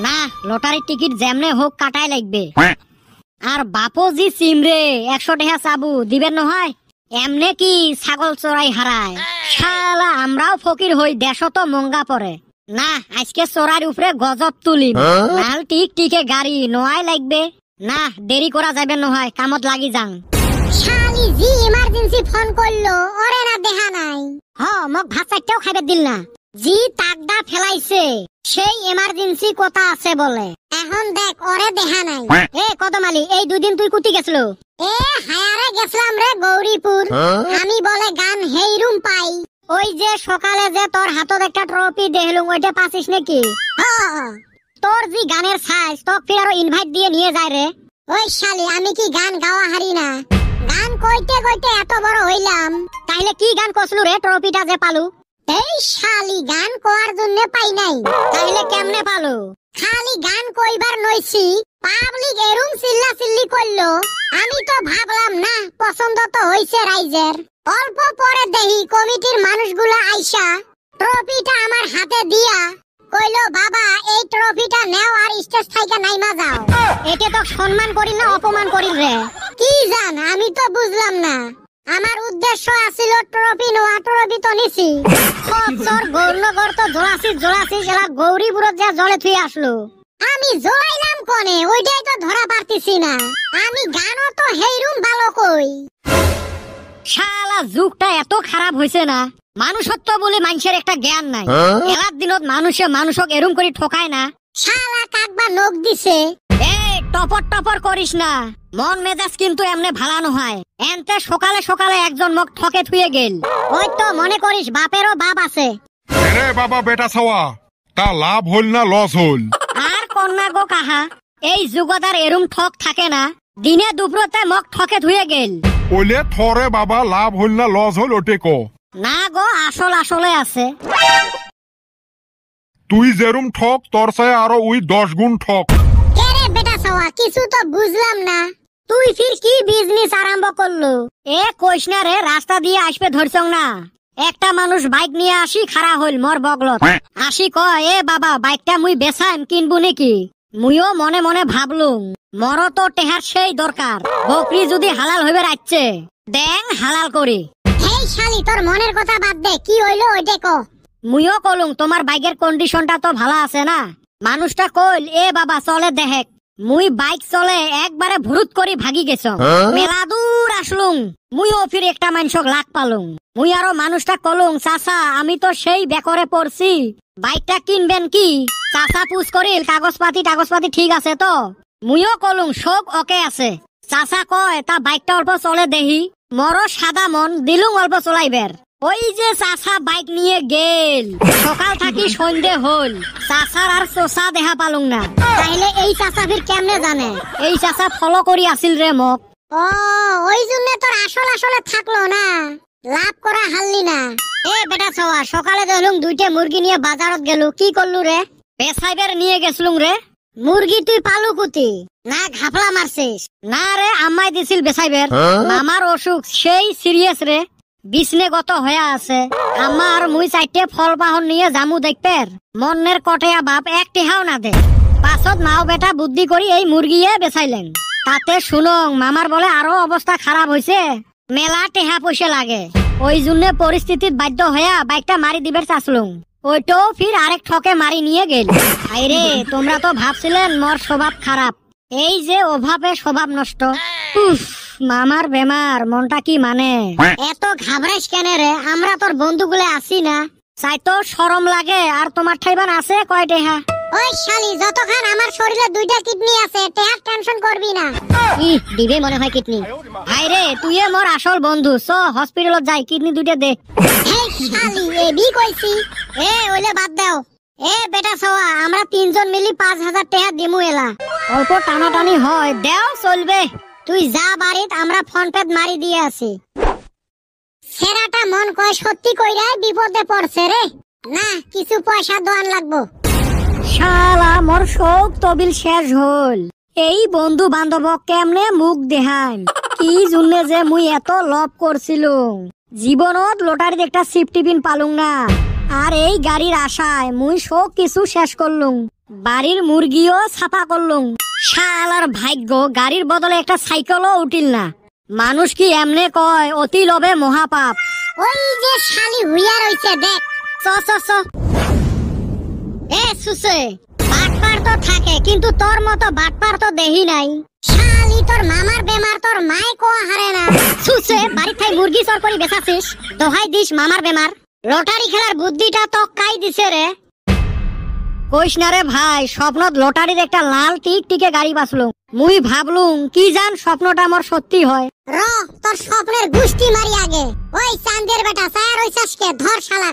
না, লটারির টিকিট যেমনে হোক কাটাই লাগবে। আর বাপো জি সিমরে 100 টাকা চাবু দিবেন নহয়, এমনে কি ছাগল চড়াই হারায়। শালা আমরাও ফকির হই, দেশ তো মঙ্গা পড়ে না। আজকে চড়ার উপরে গজব তুলিম, নাল টিক টিকে গাড়ি নোয়াই লাগবে। না দেরি করা যাবে নহয়, কামত লাগি যাং। শালি জি ইমার্জেন্সি ফোন করলো, ওরে না দেখা নাই। মোক ভাত চারটাও খাইবে দিল না। জি তাকদা ফেলাইছে, সেই ইমার্জেন্সি কথা আছে বলে। এখন দেখ ওরে দেখা নাই। এ কদমালি, এই 2 দিন তুই কুতি গেছলো? এ হায়ারে গেছিলাম রে গৌরীপুর। আমি বলে গান হেইরুম পাই। ওই যে সকালে যে তোর হাতত একটা ট্রফি দেখলুম, ওইটা পাছিস নাকি? তোর যে গানের সাইজ, তোক ফির আরো ইনভাইট দিয়ে নিয়ে যায় রে। ওই শালি আমি কি গান গাওয়া হারি না? গান কইতে কইতে এত বড় হইলাম। তাইলে কি গান কসলু রে ট্রফিটা যে পালু? এই শালি গান কোয়ার জন্য পাই নাই। তাইলে কেমনে পালু? খালি গান কইবার নইছি, পাবলিক এরুম চিল্লা চিল্লি করলো। আমি তো ভাবলাম না পছন্দ তো হইছে রাইজের। অল্প পরে দেখি কমিটির মানুষগুলো আইসা ট্রফিটা আমার হাতে দিয়া কইলো, বাবা এই ট্রফিটা নেও আর স্টেজ থেকে নাইমা যাও। একে তো সম্মান করিল না অপমান করিল রে? কি জান আমি তো বুঝলাম না। আমার উদ্দেশ্য আছিল ট্রফি নেওয়া, ট্রফি তো নিছি। তোর গৌরনগর তো জোড়াছিস এলা গৌরীপুরত যা জলে থুই আসলো। আমি জলাইলাম কোনে, ওইটাই তো ধরা পারতেছি না। আমি গানও তো হেইরুম ভালো কই। শালা যুগটা এত খারাপ হইছে না, মানুষত্ব বলে মানুষের একটা জ্ঞান নাই। এলার দিনত মানুষে মানুষক এরুম করে ঠকায় না। শালা কাকবা নখ দিছে। টপর টপর করিস না, মন মেজাজ কিন্তু এমনে ভালানো হয়। এনতে সকালে সকালে একজন মোক ঠকে থুয়ে গেল। ওই তো মনে করিস বাপেরও বাপ আছে। রে বাবা বেটা ছাওয়া, তা লাভ হল না লস হল? আর কন্যা গো কাহা, এই যুগদার এরুম ঠক থাকে না। দিনে দুপুরতে মোক ঠকে থুয়ে গেল। ওলে থরে বাবা লাভ হল না লস হল ওটে ক। না গো, আসলে আছে। তুই যেরুম ঠক তোর চাই আরো ওই 10 গুণ ঠক। কেরে বেটা ছাওয়া, কিছু তো বুঝলাম না। তুই ফির কি বিজনেস আরম্ভ করলো? এ কইস না রে, রাস্তা দিয়ে আসবে ধরছং না। একটা মানুষ বাইক নিয়ে আসি খাড়া হইল মোর বগলত। আসি কয়, এ বাবা বাইকটা মুই বেচাইম, কিনবো নাকি? মুইও মনে মনে ভাবলুম, মর তো টেহার সেই দরকার। বকরি যদি হালাল হইবে রাখছে, দেং হালাল করি। এই শালি তোর মনের কথা বাদ দে, কি হইলো ওইটা ক। মুইও কলুম, তোমার বাইকের কন্ডিশনটা তো ভালো আছে না? মানুষটা কইল, এ বাবা চলে দেহেক। মুই বাইক চলে একবারে ভুরুত করি ভাগি গেছ। মেলা দূর আসলুম, মুইও ফির একটা মানুষক লাগ পালুম। মুই আরো মানুষটা কলুম, চাচা আমি তো সেই বেকরে পড়ছি, বাইকটা কিনবেন কি? চাচা পুছ করিল, কাগজপাতি ঠিক আছে তো? মুইও কলুম সব ওকে আছে। চাচা কয়, তা বাইকটা অল্প চলে দেহি। মরো সাদা মন দিলুম অল্প চলাইবের। ওই যে চাচা বাইক নিয়ে গেল, সকাল থাকি সন্ধে হল, চাচার আর চোচা দেখা পালুম না। তাইলে এই চাচা ফির কেমনে জানে? এই চাচা ফলো করি আসিল রে মোক। ও ওই জন্য তোর আসলে থাকলো না, লাভ করা হারলি না। এ বেটা ছাওয়া, সকালে দেখলুম 2টে মুরগি নিয়ে বাজারত গেলু, কি করলু রে? বেসাইবের নিয়ে গেছলুম রে। মুরগি তুই পালু কুতি? না ঘাপলা মারছিস? না রে, আম্মাই দিছিল বেসাইবের। মামার অসুখ সেই সিরিয়াস রে, বিছনে গত হয়ে আছে। আমার মুই 4টে ফল পাহন নিয়ে জামু দেখপের, মনের কটেয়া বাপ 1 টেহাও না দে। পাছত মাও বেটা বুদ্ধি করি এই মুরগিয়ে বেচাইলেন। তাতে শুনং মামার বলে আরো অবস্থা খারাপ হইছে, মেলা টেহা পয়সা লাগে। ওই জন্য পরিস্থিতির বাধ্য হইয়া বাইকটা মারি দিবের চাচ্লুম। ওইটাও ফির আরেক ঠকে মারি নিয়ে গেল। আইরে, তোমরা তো ভাবছিলেন মোর স্বভাব খারাপ, এই যে অভাবে স্বভাব নষ্ট। মামার বেমার, মনটা কি মানে? এত ঘাবড়াইস কেন রে? আমরা তোর বন্ধুগুলো আছি না? চাই তো শরম লাগে। আর তোমার ঠাইবান আছে কয় টেহা? ওই শালি, যতক্ষণ আমার শরীরে 2টা কিডনি আছে, টেহার টেনশন করবি না। দিবে মনে হয় কিডনি। আইরে, তুই মোর আসল বন্ধু, চ হসপিটালত যাই, কিডনি 2টে দে। এই শালি, এবি কইছি। এ ওইলে বাদ দাও। এ বেটা ছাওয়া, আমরা 3জন মিলি 5000 টাকা দিমু এলা। অল্প টানাটানি হয়, দেও চলবে। তুই যা বাড়িত, আমরা ফোন পে মারি দিয়ে আছি। সেরাটা মন কয় সত্যি কইরাই বিপদে পড়ছে রে। না, কিছু পয়সা দোয়ান লাগবো। শালা মোর শোক তবিল শেষ হল। এই বন্ধু বান্ধব কেমনে মুখ দেহাম? কি জুনে যে মুই এত লভ করছিলুম। জীবনত লটারিত একটা সিফটি পিন পালুং না। আর এই গাড়ির আশায় মুই সব কিছু শেষ করলুম, বাড়ির মুরগিও ছাপা করলুম। শালার ভাগ্য, গাড়ির বদলে একটা সাইকেলও উঠিল না। মানুষ কি এমনে কয় অতি লোভে মহাপাপ। ওই যে শালি হুইয়া রইছে দেখ। চ চ চ। এ সুসে, বাটপার তো থাকে কিন্তু তোর মতো বাটপার তো দেহি নাই। শালি তোর মামার বেমার তোর মায় কোয়া হারে না। সুসে, বাড়ি থাই মুরগি চর করি বেচাছিস, দোহাই দিস মামার বেমার। লটারি খেলার বুদ্ধিটা তো কাই দিছে রে। কইস না রে ভাই, স্বপ্নত লটারির একটা লাল টিক টিকে গাড়ি বাঁচলো। মুই ভাবলুম কি জান স্বপ্নটা আমার সত্যি হয়। র তোর স্বপ্নের গুষ্টি মারি আগে। ওই চান্দের বেটা চায়া রইছাস কে, ধর শালা।